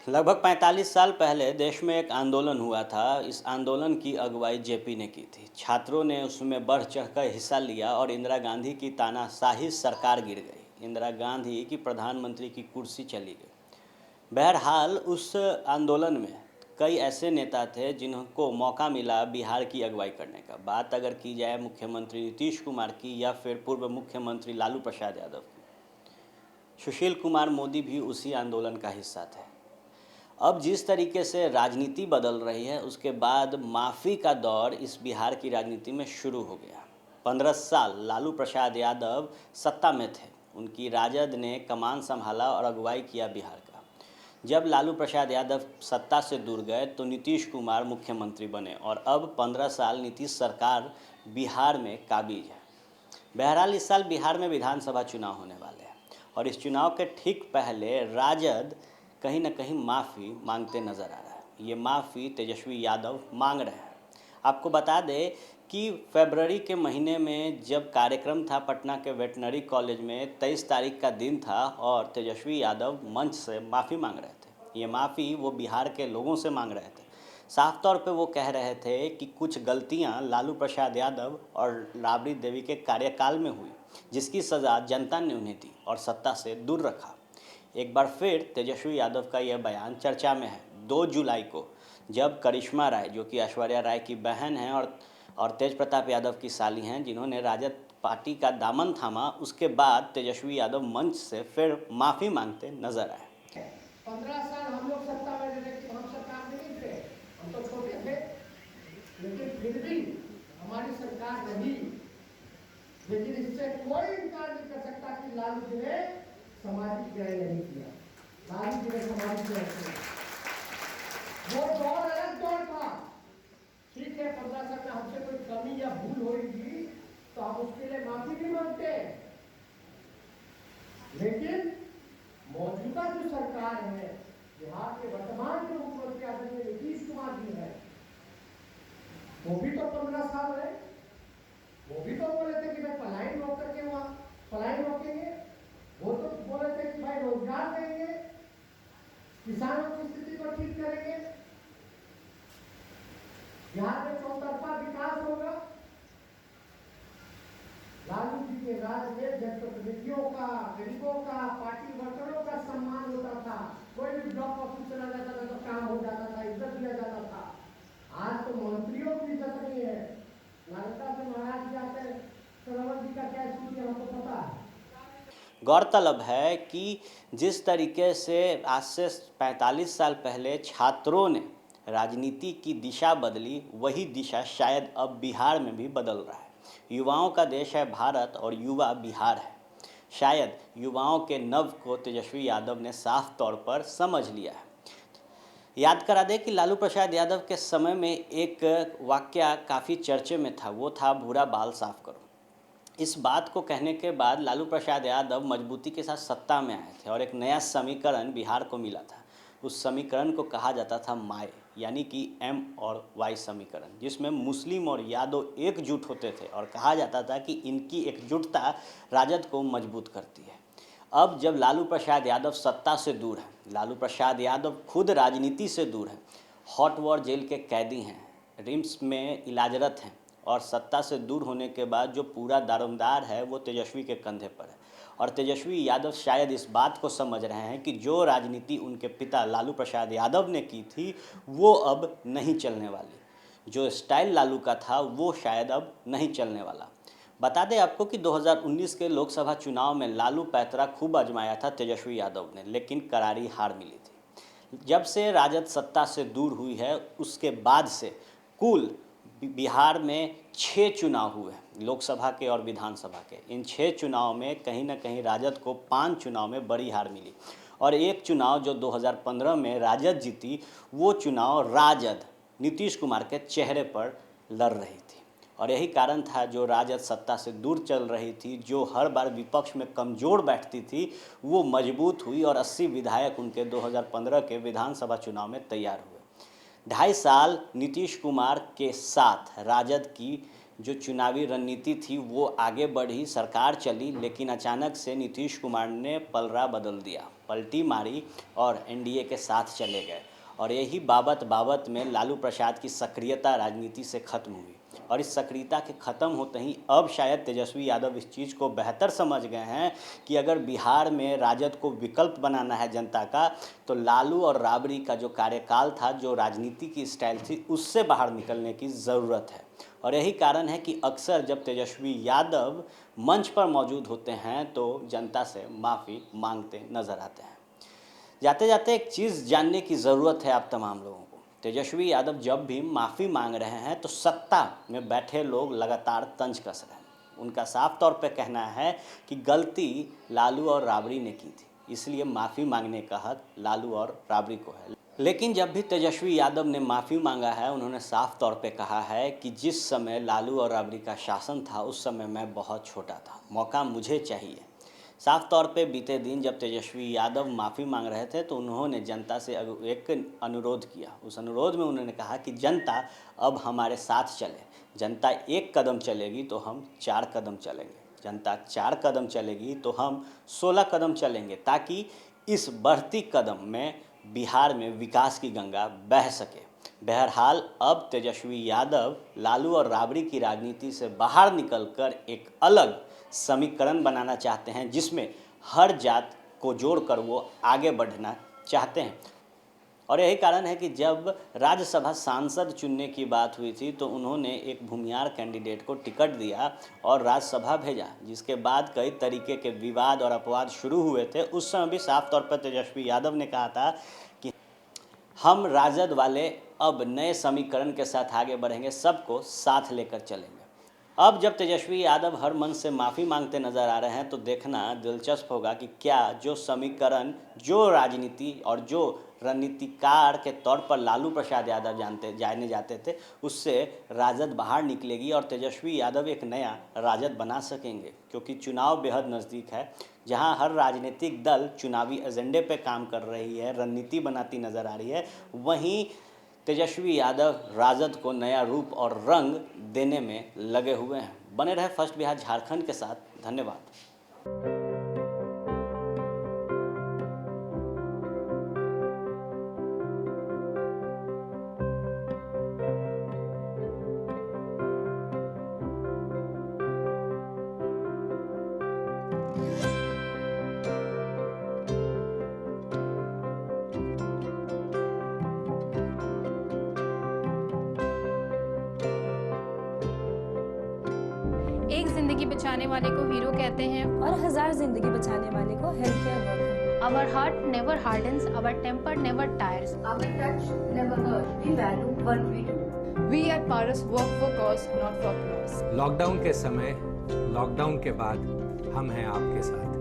लगभग 45 साल पहले देश में एक आंदोलन हुआ था। इस आंदोलन की अगुवाई जेपी ने की थी। छात्रों ने उसमें बढ़ चढ़कर हिस्सा लिया और इंदिरा गांधी की तानाशाही सरकार गिर गई। इंदिरा गांधी की प्रधानमंत्री की कुर्सी चली गई। बहरहाल उस आंदोलन में कई ऐसे नेता थे जिनको मौका मिला बिहार की अगुवाई करने का। बात अगर की जाए मुख्यमंत्री नीतीश कुमार की या फिर पूर्व मुख्यमंत्री लालू प्रसाद यादव की, सुशील कुमार मोदी भी उसी आंदोलन का हिस्सा थे। अब जिस तरीके से राजनीति बदल रही है उसके बाद माफ़ी का दौर इस बिहार की राजनीति में शुरू हो गया। 15 साल लालू प्रसाद यादव सत्ता में थे। उनकी राजद ने कमान संभाला और अगुवाई किया बिहार का। जब लालू प्रसाद यादव सत्ता से दूर गए तो नीतीश कुमार मुख्यमंत्री बने और अब 15 साल नीतीश सरकार बिहार में काबिज है। बहरहाल इस साल बिहार में विधानसभा चुनाव होने वाले हैं और इस चुनाव के ठीक पहले राजद कहीं ना कहीं माफ़ी मांगते नज़र आ रहा है। ये माफ़ी तेजस्वी यादव मांग रहे हैं। आपको बता दें कि फरवरी के महीने में जब कार्यक्रम था पटना के वेटनरी कॉलेज में, 23 तारीख का दिन था और तेजस्वी यादव मंच से माफ़ी मांग रहे थे। ये माफ़ी वो बिहार के लोगों से मांग रहे थे। साफ तौर पे वो कह रहे थे कि कुछ गलतियां लालू प्रसाद यादव और राबड़ी देवी के कार्यकाल में हुई, जिसकी सज़ा जनता ने उन्हें दी और सत्ता से दूर रखा। एक बार फिर तेजस्वी यादव का यह बयान चर्चा में है। 2 जुलाई को जब करिश्मा राय, जो कि ऐश्वर्या राय की बहन हैं और तेज प्रताप यादव की साली हैं, जिन्होंने राजद पार्टी का दामन थामा, उसके बाद तेजस्वी यादव मंच से फिर माफ़ी मांगते नजर आए। 15 साल हम लोग सत्ता में रहे थे, हम सरकार में नहीं थे, हम तो छोटे थे, लेकिन फिर भी हमारी सरकार रही। लेकिन इससे कोई इनकार नहीं कर सकता कि लालू जी ने सामाजिक न्याय नहीं किया। लालू जी ने सामाजिक न्याय किया। वो दौर अलग दौर था। ठीक है, 15 साल में हमसे कोई कमी या भूल होगी तो हम उसके लिए माफी भी मांगते हैं, लेकिन मौजूदा जो सरकार है, बिहार के वर्तमान जो मुख्यमंत्री आदरणीय नीतीश कुमार जी है, वो भी तो 15 साल रहे। वो भी तो बोले थे कि मैं पलायन रोक करके वहां पलायन रोकेंगे। वो तो बोले थे कि भाई रोजगार देंगे, किसानों की स्थिति को ठीक करेंगे, बिहार में चौतरफा विकास होगा। लालू जी के राज में जनप्रतिनिधियों का, गरीबों का, पार्टी वर्करों का सम्मान होता था। कोई भी ब्लॉक ऑफिस चला जाता था तो काम हो जाता था, इज्जत दिया जाता था। आज तो मंत्रियों की इज्जत नहीं है। नालंदा से महाराज जी आते हैं, सरोवर जी का क्या स्थिति है हमको पता है। गौरतलब है कि जिस तरीके से आज से 45 साल पहले छात्रों ने राजनीति की दिशा बदली, वही दिशा शायद अब बिहार में भी बदल रहा है। युवाओं का देश है भारत और युवा बिहार है। शायद युवाओं के नव को तेजस्वी यादव ने साफ तौर पर समझ लिया है। याद करा दें कि लालू प्रसाद यादव के समय में एक वाकया काफ़ी चर्चे में था, वो था भूरा बाल साफ करो। इस बात को कहने के बाद लालू प्रसाद यादव मजबूती के साथ सत्ता में आए थे और एक नया समीकरण बिहार को मिला था। उस समीकरण को कहा जाता था माय, यानी कि M और Y समीकरण, जिसमें मुस्लिम और यादव एकजुट होते थे और कहा जाता था कि इनकी एकजुटता राजद को मजबूत करती है। अब जब लालू प्रसाद यादव सत्ता से दूर हैं, लालू प्रसाद यादव खुद राजनीति से दूर हैं, हॉट वॉर जेल के कैदी हैं, रिम्स में इलाजरत हैं और सत्ता से दूर होने के बाद जो पूरा दारोमदार है वो तेजस्वी के कंधे पर है। और तेजस्वी यादव शायद इस बात को समझ रहे हैं कि जो राजनीति उनके पिता लालू प्रसाद यादव ने की थी वो अब नहीं चलने वाली। जो स्टाइल लालू का था वो शायद अब नहीं चलने वाला। बता दें आपको कि 2019 के लोकसभा चुनाव में लालू पैतरा खूब आजमाया था तेजस्वी यादव ने, लेकिन करारी हार मिली थी। जब से राजद सत्ता से दूर हुई है उसके बाद से कुल बिहार में 6 चुनाव हुए, लोकसभा के और विधानसभा के। इन 6 चुनाव में कहीं ना कहीं राजद को 5 चुनाव में बड़ी हार मिली और एक चुनाव जो 2015 में राजद जीती, वो चुनाव राजद नीतीश कुमार के चेहरे पर लड़ रही थी। और यही कारण था जो राजद सत्ता से दूर चल रही थी, जो हर बार विपक्ष में कमज़ोर बैठती थी, वो मजबूत हुई और 80 विधायक उनके 2015 के विधानसभा चुनाव में तैयार हुए। 2.5 साल नीतीश कुमार के साथ राजद की जो चुनावी रणनीति थी वो आगे बढ़ी, सरकार चली, लेकिन अचानक से नीतीश कुमार ने पलड़ा बदल दिया, पलटी मारी और एनडीए के साथ चले गए। और यही बाबत में लालू प्रसाद की सक्रियता राजनीति से खत्म हुई। और इस सक्रियता के ख़त्म होते ही अब शायद तेजस्वी यादव इस चीज़ को बेहतर समझ गए हैं कि अगर बिहार में राजद को विकल्प बनाना है जनता का, तो लालू और राबड़ी का जो कार्यकाल था, जो राजनीति की स्टाइल थी, उससे बाहर निकलने की ज़रूरत है। और यही कारण है कि अक्सर जब तेजस्वी यादव मंच पर मौजूद होते हैं तो जनता से माफ़ी मांगते नज़र आते हैं। जाते जाते एक चीज़ जानने की ज़रूरत है आप तमाम लोगों को। तेजस्वी यादव जब भी माफ़ी मांग रहे हैं तो सत्ता में बैठे लोग लगातार तंज कस रहे हैं। उनका साफ तौर पे कहना है कि गलती लालू और राबड़ी ने की थी, इसलिए माफ़ी मांगने का हक लालू और राबड़ी को है। लेकिन जब भी तेजस्वी यादव ने माफ़ी मांगा है, उन्होंने साफ तौर पे कहा है कि जिस समय लालू और राबड़ी का शासन था उस समय मैं बहुत छोटा था, मौका मुझे चाहिए। साफ तौर पे बीते दिन जब तेजस्वी यादव माफ़ी मांग रहे थे तो उन्होंने जनता से एक अनुरोध किया। उस अनुरोध में उन्होंने कहा कि जनता अब हमारे साथ चले, जनता 1 कदम चलेगी तो हम 4 कदम चलेंगे, जनता 4 कदम चलेगी तो हम 16 कदम चलेंगे, ताकि इस बढ़ती कदम में बिहार में विकास की गंगा बह सके। बहरहाल अब तेजस्वी यादव लालू और राबड़ी की राजनीति से बाहर निकलकर एक अलग समीकरण बनाना चाहते हैं, जिसमें हर जात को जोड़कर वो आगे बढ़ना चाहते हैं। और यही कारण है कि जब राज्यसभा सांसद चुनने की बात हुई थी तो उन्होंने एक भूमिहार कैंडिडेट को टिकट दिया और राज्यसभा भेजा, जिसके बाद कई तरीके के विवाद और अपवाद शुरू हुए थे। उस समय भी साफ तौर पर तेजस्वी यादव ने कहा था कि हम राजद वाले अब नए समीकरण के साथ आगे बढ़ेंगे, सबको साथ लेकर चलेंगे। अब जब तेजस्वी यादव हर मन से माफ़ी मांगते नज़र आ रहे हैं तो देखना दिलचस्प होगा कि क्या जो समीकरण, जो राजनीति और जो रणनीतिकार के तौर पर लालू प्रसाद यादव जाने जाते थे, उससे राजद बाहर निकलेगी और तेजस्वी यादव एक नया राजद बना सकेंगे। क्योंकि चुनाव बेहद नज़दीक है, जहां हर राजनीतिक दल चुनावी एजेंडे पे काम कर रही है, रणनीति बनाती नज़र आ रही है, वहीं तेजस्वी यादव राजद को नया रूप और रंग देने में लगे हुए हैं। बने रहे फर्स्ट बिहार झारखंड के साथ। धन्यवाद। एक जिंदगी बचाने वाले को हीरो कहते हैं और 1000 जिंदगी बचाने वाले को health care worker. Our heart never hardens, our temper never tires. Our touch never hurts. We value what we do. We at Paras work for cause, not for applause. Lockdown के समय, lockdown के बाद हम हैं आपके साथ।